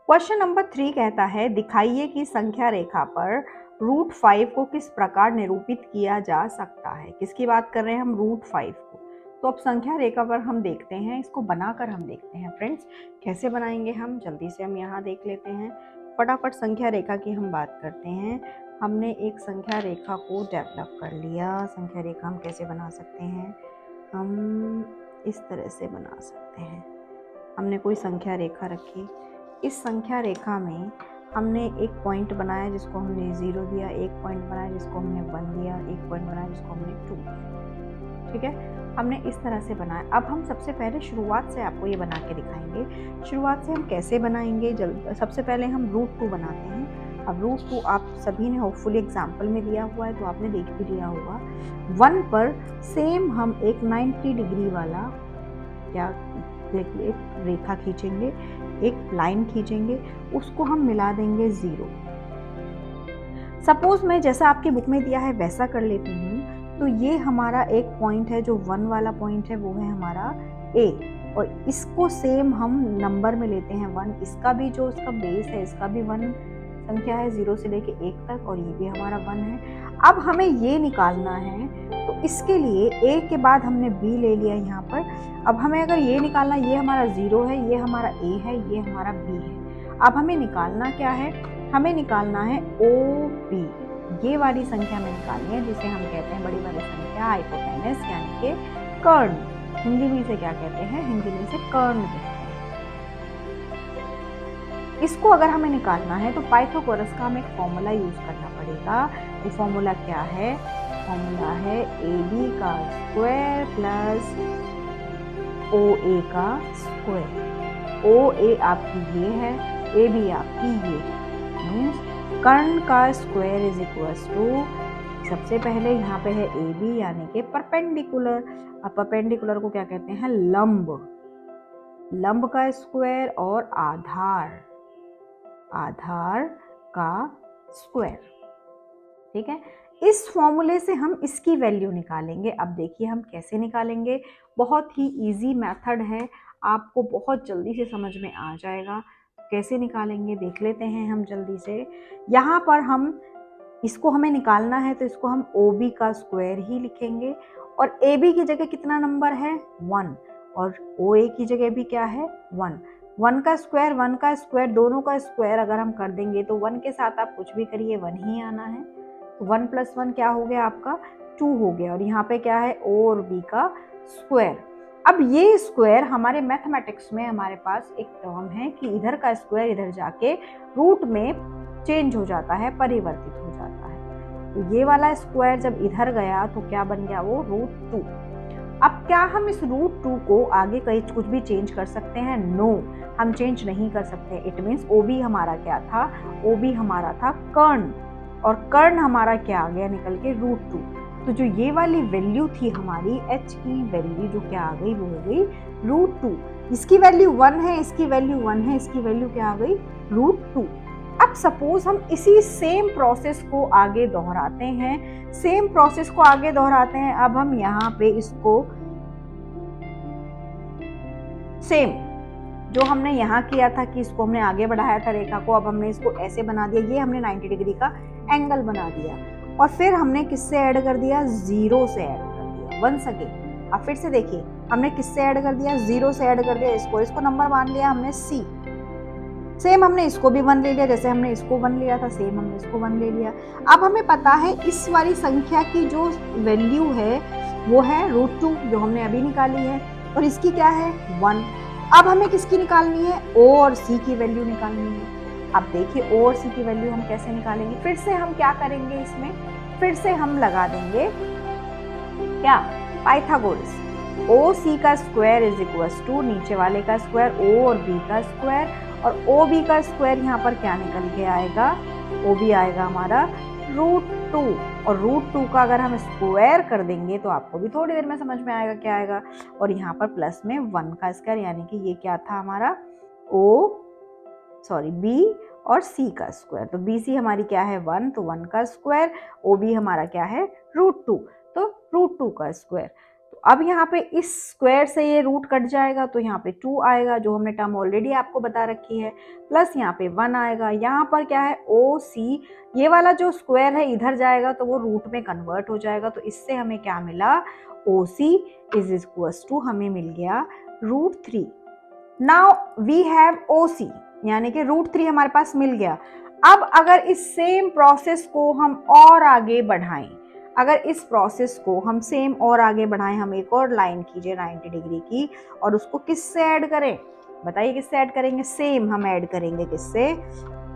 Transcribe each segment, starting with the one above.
Question number 3 कहता है दिखाइए कि संख्या रेखा पर √5 को किस प्रकार निरूपित किया जा सकता है। किसकी बात कर रहे हैं हम? √5 को। तो अब संख्या रेखा पर हम देखते हैं, इसको बनाकर हम देखते हैं फ्रेंड्स। कैसे बनाएंगे हम, जल्दी से हम यहाँ देख लेते हैं। फटाफट संख्या रेखा की हम बात करते हैं। हमने एक संख्या रेखा को डेवलप कर लिया। संख्या रेखा हम कैसे बना सकते हैं? हम इस तरह से बना सकते हैं। हमने कोई संख्या रेखा रखी, इस संख्या रेखा में हमने एक पॉइंट बनाया जिसको हमने 0 दिया, एक पॉइंट बनाया जिसको हमने 1 दिया, एक पॉइंट बनाया जिसको हमने 2 दिया। ठीक है, हमने इस तरह से बनाया। अब हम सबसे पहले शुरुआत से आपको ये बना के दिखाएंगे। शुरुआत से हम कैसे बनाएंगे, सबसे पहले हम √2 बनाते हैं। अब √2 आप सभी ने होपफुली एग्जाम्पल में दिया हुआ है, तो आपने देख भी लिया होगा। 1 पर सेम हम एक 90 डिग्री वाला क्या एक रेखा खींचेंगे, एक लाइन खींचेंगे, उसको हम मिला देंगे 0। सपोज मैं जैसा आपकी बुक में दिया है वैसा कर लेती हूँ। तो ये हमारा एक पॉइंट है, जो 1 वाला पॉइंट है वो है हमारा A, और इसको सेम हम नंबर में लेते हैं 1। इसका भी जो इसका बेस है, इसका भी 1 संख्या है 0 से लेके 1 तक, और ये भी हमारा 1 है। अब हमें ये निकालना है, तो इसके लिए A के बाद हमने B ले लिया यहाँ पर। अब हमें अगर ये निकालना, ये हमारा 0 है, ये हमारा A है, ये हमारा B है। अब हमें निकालना क्या है? हमें निकालना है OB। ये वाली संख्या हमें निकालनी है, जिसे हम कहते हैं बड़ी वाली संख्या हाइपोटेनस, यानी कि कर्ण। हिंदी में इसे क्या कहते हैं? हिंदी में इसे कर्ण कहते हैं। इसको अगर हमें निकालना है तो पाइथागोरस का हमें एक फॉर्मूला यूज करना पड़ेगा। वो फॉर्मूला क्या है? फॉर्मूला है AB का स्क्वायर प्लस OA का स्क्वायर। OA आपकी ये है, AB आपकी ये मीन्स कर्ण का स्क्वायर इज इक्वल्स टू, सबसे पहले यहाँ पे है AB यानी कि परपेंडिकुलर। अब परपेंडिकुलर को क्या कहते हैं? लंब। लंब का स्क्वायर और आधार, आधार का स्क्वायर। ठीक है, इस फॉर्मूले से हम इसकी वैल्यू निकालेंगे। अब देखिए हम कैसे निकालेंगे। बहुत ही इजी मेथड है, आपको बहुत जल्दी से समझ में आ जाएगा। कैसे निकालेंगे देख लेते हैं हम जल्दी से। यहाँ पर हम इसको हमें निकालना है, तो इसको हम OB का स्क्वायर ही लिखेंगे, और AB की जगह कितना नंबर है? 1, और OA की जगह भी क्या है? 1। 1 का स्क्वायर, 1 का स्क्वायर, दोनों का स्क्वायर अगर हम कर देंगे तो 1 के साथ आप कुछ भी करिए 1 ही आना है। तो 1 + 1 क्या हो गया आपका? 2 हो गया। और यहाँ पे क्या है? O और B का स्क्वायर। अब ये स्क्वायर हमारे मैथमेटिक्स में हमारे पास एक टर्म है कि इधर का स्क्वायर इधर जाके रूट में चेंज हो जाता है, परिवर्तित हो जाता है। तो ये वाला स्क्वायर जब इधर गया तो क्या बन गया? वो √2। अब क्या हम इस √2 को आगे कहीं कुछ भी चेंज कर सकते हैं? नो, हम चेंज नहीं कर सकते। इट मीन्स OB हमारा क्या था? OB हमारा था कर्ण, और कर्ण हमारा क्या आ गया निकल के? √2। तो जो ये वाली वैल्यू थी हमारी H की वैल्यू जो क्या आ गई? वो हो गई √2। इसकी वैल्यू 1 है, इसकी वैल्यू 1 है, इसकी वैल्यू क्या आ गई? √2। अब सपोज हम इसी सेम प्रोसेस को आगे दोहराते हैं, सेम प्रोसेस को आगे दोहराते हैं। अब हम यहाँ पे इसको सेम जो हमने यहाँ किया था कि इसको हमने आगे बढ़ाया था रेखा को, अब हमने इसको ऐसे बना दिया। ये हमने 90 डिग्री का एंगल बना दिया, और फिर हमने किससे ऐड कर दिया? 0 से ऐड कर दिया। वंस अगेन अब फिर से देखिए, हमने किससे ऐड कर दिया? 0 से ऐड कर दिया। इसको नंबर मान लिया हमने C। सेम हमने इसको भी 1 ले लिया, जैसे हमने इसको 1 लिया था सेम हमने इसको 1 ले लिया। अब हमें पता है इस वाली संख्या की जो वैल्यू है वो है √2 जो हमने अभी निकाली है, और इसकी क्या है? 1। अब हमें किसकी निकालनी है? O और C की वैल्यू निकालनी है। अब देखिए O और C की वैल्यू हम कैसे निकालेंगे? फिर से हम क्या करेंगे इसमें? फिर से हम लगा देंगे क्या? पाइथागोरस। OC का स्क्वायर इज इक्वल्स टू नीचे वाले का स्क्वायर O और B का स्क्वायर, और OB का स्क्वायर यहाँ पर क्या निकल के आएगा? OB आएगा हमारा √2, और √2 का अगर हम स्क्वायर कर देंगे तो आपको भी थोड़ी देर में समझ में आएगा क्या आएगा। और यहाँ पर प्लस में 1 का स्क्वायर, यानी कि ये क्या था हमारा? B और C का स्क्वायर। तो BC हमारी क्या है? 1, तो 1 का स्क्वायर। OB हमारा क्या है? √2, तो √2 का स्क्वायर। तो अब यहाँ पे इस स्क्वायर से ये रूट कट जाएगा तो यहाँ पे 2 आएगा, जो हमने टर्म ऑलरेडी आपको बता रखी है, प्लस यहाँ पे 1 आएगा। यहाँ पर क्या है, ओ सी, ये वाला जो स्क्वायर है इधर जाएगा तो वो रूट में कन्वर्ट हो जाएगा। तो इससे हमें क्या मिला, ओ सी इज इक्वल्स टू हमें मिल गया √3। नाउ वी हैव ओ सी, यानी कि √3 हमारे पास मिल गया। अब अगर इस सेम प्रोसेस को हम और आगे बढ़ाएं, अगर इस प्रोसेस को हम सेम और आगे बढ़ाएं, हम एक और लाइन खींचे 90 डिग्री की और उसको किससे ऐड करें, बताइए किससे ऐड करेंगे, सेम हम ऐड करेंगे, किससे,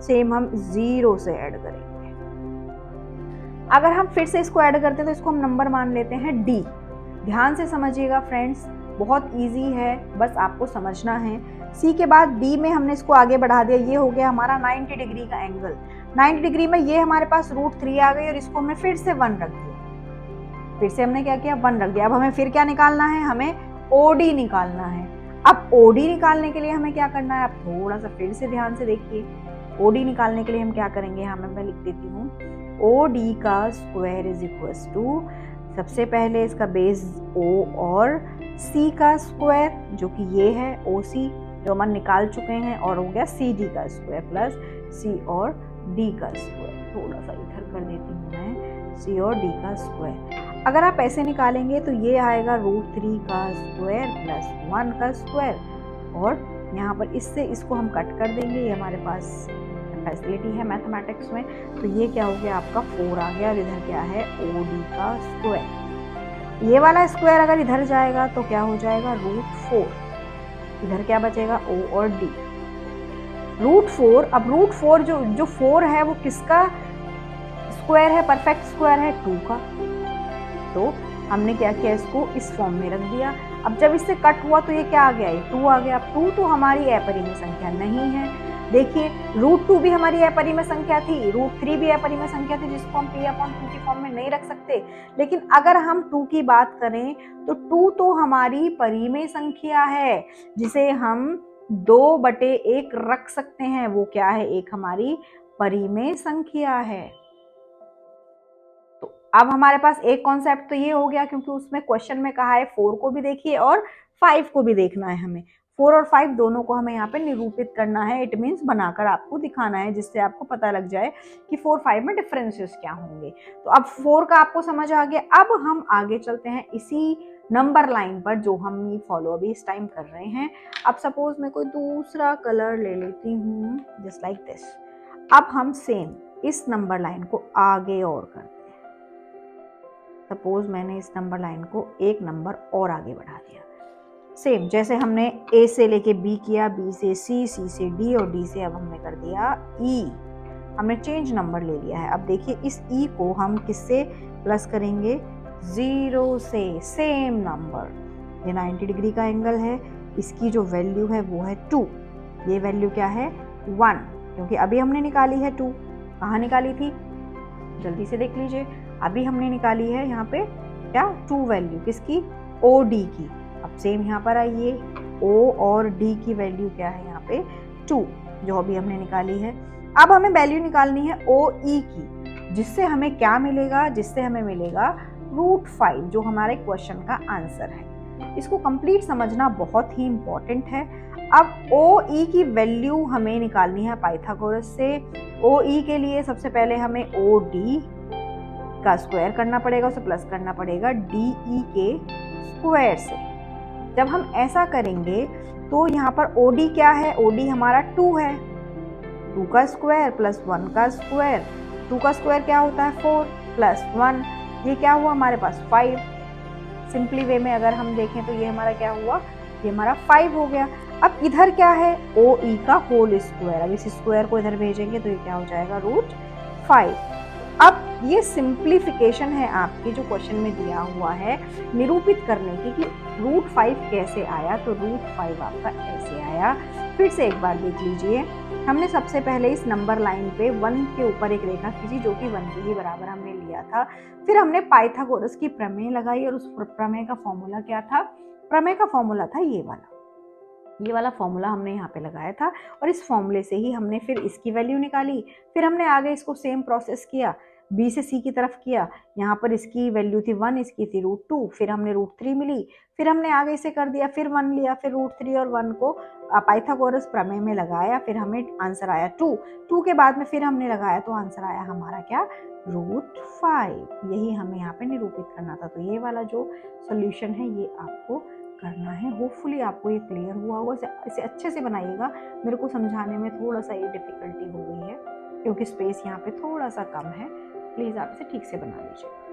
सेम हम 0 से ऐड करेंगे। अगर हम फिर से इसको ऐड करते हैं तो इसको हम नंबर मान लेते हैं d। ध्यान से समझिएगा फ्रेंड्स, बहुत इजी है, बस आपको समझना है। c के बाद d में हमने इसको आगे बढ़ा दिया, ये हो गया हमारा 90 डिग्री का एंगल। 90 डिग्री में ये हमारे पास √3 आ गई और इसको हमने फिर से 1 रख दिया, फिर से हमने क्या किया, 1 रख दिया। अब हमें फिर क्या निकालना है, हमें OD निकालना है। अब OD निकालने के लिए हमें क्या करना है, आप थोड़ा सा फिर से ध्यान से देखिए। OD निकालने के लिए हम क्या करेंगे, यहाँ मैं लिख देती हूँ, OD का स्क्वायर इज इक्वल्स टू, सबसे पहले इसका बेस O और C का स्क्वायर, जो कि ये है OC जो हम निकाल चुके हैं, और हो गया CD का स्क्वायर प्लस C और D का स्क्वायर। थोड़ा सा इधर कर देती हूँ मैं, C और D का स्क्वायर। अगर आप ऐसे निकालेंगे तो ये आएगा √3 का स्क्वायर प्लस 1 का स्क्वायर, और यहाँ पर इससे इसको हम कट कर देंगे, ये हमारे पास फैसिलिटी है मैथमेटिक्स में। तो ये क्या हो गया, आपका 4 आ गया, और इधर क्या है, OD का स्क्वायर। ये वाला स्क्वायर अगर इधर जाएगा तो क्या हो जाएगा, √4, इधर क्या बचेगा, O और D, √4। अब √4 जो 4 है वो किसका स्क्वायर है, परफेक्ट स्क्वायर है 2 का। तो हमने क्या किया, इसको इस फॉर्म में रख दिया। अब जब इससे कट हुआ तो ये क्या आ गया, ये 2 आ गया। अब 2 तो हमारी अपरिमेय संख्या नहीं है, देखिए √2 भी हमारी अपरिमेय संख्या थी, √3 भी अपरिमेय संख्या थी, जिसको हम p/2 की फॉर्म में नहीं रख सकते। लेकिन अगर हम 2 की बात करें तो 2 तो हमारी परिमेय संख्या है, जिसे हम 2/1 रख सकते हैं। वो क्या है, एक हमारी परिमेय संख्या है। तो अब हमारे पास एक कॉन्सेप्ट तो ये हो गया, क्योंकि उसमें क्वेश्चन में कहा है 4 को भी देखिए और 5 को भी देखना है हमें। 4 और 5 दोनों को हमें यहाँ पे निरूपित करना है, इट मीन्स बनाकर आपको दिखाना है, जिससे आपको पता लग जाए कि 4-5 में डिफरेंसेस क्या होंगे। तो अब 4 का आपको समझ आ गया। अब हम आगे चलते हैं इसी नंबर लाइन पर जो हम फॉलो अभी इस टाइम कर रहे हैं। अब सपोज मैं कोई दूसरा कलर ले लेती हूँ, जस्ट लाइक दिस। अब हम सेम इस नंबर लाइन को आगे और करते हैं। सपोज मैंने इस नंबर लाइन को एक नंबर और आगे बढ़ा दिया, सेम जैसे हमने A से लेके B किया, B से C, C से D और D से अब हमने कर दिया E। हमने चेंज नंबर ले लिया है। अब देखिए इस E को हम किससे प्लस करेंगे, 0 से, सेम नंबर। ये 90 डिग्री का एंगल है, इसकी जो वैल्यू है वो है 2, ये वैल्यू क्या है 1, क्योंकि अभी हमने निकाली है 2। कहाँ निकाली थी, जल्दी से देख लीजिए। अभी हमने निकाली है यहाँ पे क्या, 2 वैल्यू किसकी, OD की। अब सेम यहाँ पर आइए, O और D की वैल्यू क्या है यहाँ पे 2, जो अभी हमने निकाली है। अब हमें वैल्यू निकालनी है OE की, जिससे हमें क्या मिलेगा, जिससे हमें मिलेगा √5, जो हमारे क्वेश्चन का आंसर है। इसको कंप्लीट समझना बहुत ही इंपॉर्टेंट है। अब OE की वैल्यू हमें निकालनी है पाइथागोरस से। OE के लिए सबसे पहले हमें OD का स्क्वायर करना पड़ेगा, उसे प्लस करना पड़ेगा DE के स्क्वायर से। जब हम ऐसा करेंगे तो यहाँ पर OD क्या है, OD हमारा 2 है, 2 का स्क्वायर प्लस 1 का स्क्वायर। 2 का स्क्वायर क्या होता है 4 प्लस 1, ये क्या हुआ हमारे पास 5। सिंपली वे में अगर हम देखें तो ये हमारा क्या हुआ, ये हमारा 5 हो गया। अब इधर क्या है, OE का होल स्क्वायर। अब इस स्क्वायर को इधर भेजेंगे तो ये क्या हो जाएगा √5। अब ये सिंप्लीफिकेशन है आपकी, जो क्वेश्चन में दिया हुआ है निरूपित करने की कि √5 कैसे आया। तो √5 आपका ऐसे आया। फिर से एक बार देख लीजिए, हमने सबसे पहले इस नंबर लाइन पे 1 के ऊपर एक रेखा खींची, जो कि 1 के ही बराबर हमने लिया था। फिर हमने पाइथागोरस की प्रमेय लगाई, और उस प्रमेय का फॉर्मूला क्या था, प्रमेय का फॉर्मूला था ये वाला फॉर्मूला हमने यहाँ पे लगाया था, और इस फॉर्मूले से ही हमने फिर इसकी वैल्यू निकाली। फिर हमने आगे इसको सेम प्रोसेस किया, बी से सी की तरफ किया, यहाँ पर इसकी वैल्यू थी 1, इसकी थी √2, फिर हमने √3 मिली, फिर हमने आगे इसे कर दिया, फिर 1 लिया, फिर √3 और 1 को पाइथागोरस प्रमेय में लगाया, फिर हमें आंसर आया 2। 2 के बाद में फिर हमने लगाया तो आंसर आया हमारा क्या, √5। यही हमें यहाँ पे निरूपित करना था। तो ये वाला जो सोल्यूशन है ये आपको करना है। होपफुली आपको ये क्लियर हुआ होगा। इसे अच्छे से बनाइएगा। मेरे को समझाने में थोड़ा सा ये डिफिकल्टी हो गई है क्योंकि स्पेस यहाँ पे थोड़ा सा कम है। प्लीज़ आप इसे ठीक से बना लीजिए।